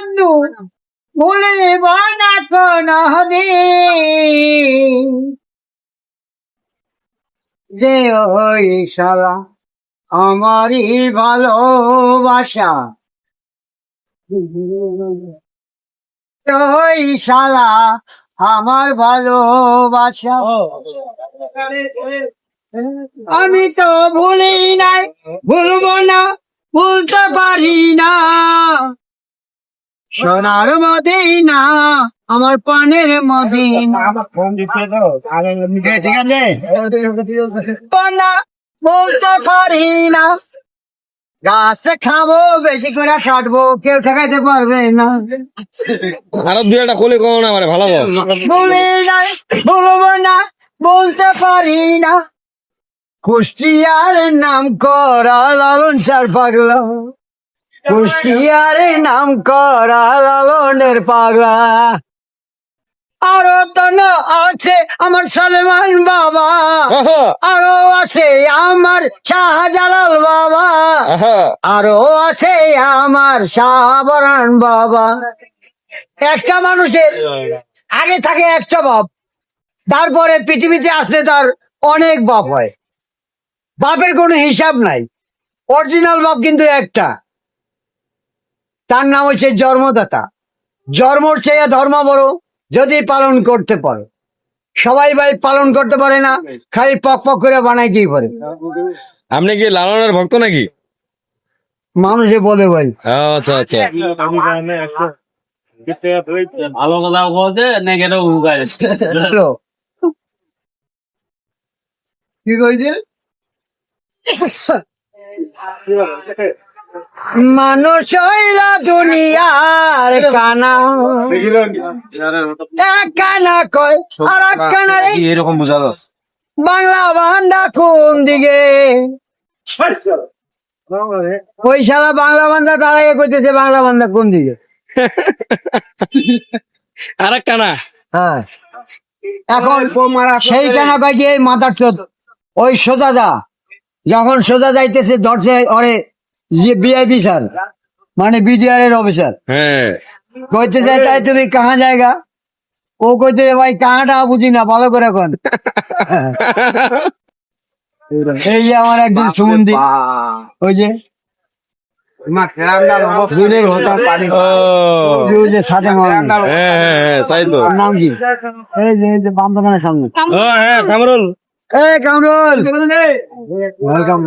বন্ধু ভুলিব না কোনদিন যে ওই সারা আমারই ভালোবাসা ওই শালা আমার ভালোবাসা আমি তো ভুলি নাই ভুলবো না ভুলতে পারি না সোনার মদিনা আমার পানের মদিনা ঠিক আছে পানা বলতে পারি না গাছে খাবো বেশি করে কাটবো কেউ ঠেকাইতে পারবে না আরো দুই একটা কোলে কো না মানে ভালো বলি নাই বলবো না বলতে পারি না কুষ্টিয়ার নাম করা লালন সার পাগলা কুষ্টিয়ার নাম করা লালনের পাগলা আরো তো আছে আমার সলমান বাবা আরো আছে আমার শাহজালাল বাবা আরো আছে আমার শাহবরান বাবা একটা মানুষের আগে থাকে একটা বাপ তারপরে পৃথিবীতে আসলে তার অনেক বাপ হয় বাপের কোনো হিসাব নাই অরিজিনাল বাপ কিন্তু একটা তার নাম হচ্ছে জন্মদাতা জন্মর চেয়ে ধর্ম বড় যদি পালন করতে পারো সবাই ভাই পালন করতে পারে না খালি পক পক করে বানাইতেই পারে আপনি কি লালনের ভক্ত নাকি মানুষে বলে ভাই আচ্ছা আচ্ছা ভালো কথা বলতে নেগেটিভ হ্যালো। কি কইছে মানুষ হইলা দুনিয়ার কানা এক কানা কয় আর এক কানা রে এরকম বুঝা যাচ্ছে বাংলা বান্দা কোন দিকে ওই শালা বাংলা বান্দা তার আগে কইতেছে বাংলা বান্দা কোন দিকে আর একটা না হ্যাঁ এখন সেই কানা বাজে মাথার চোদ ওই সোজাদা যখন সোজা যাইতেছে ধরছে ওরে বিআইপি স্যার মানে বিডিআর এর অফিসার হ্যাঁ কইতে যায় তাই তুমি কাহা জায়গা ও কইতে ভাই কাহাটা বুঝি না ভালো করে কোন এই যে আমার একদিন সুমন্দি ওই যে দুধের হতা পানি ওই যে সাথে হ্যাঁ তাই তো নাম কি এই যে বাম দোকানের সামনে হ্যাঁ কামরুল কামরুল ওয়েলকাম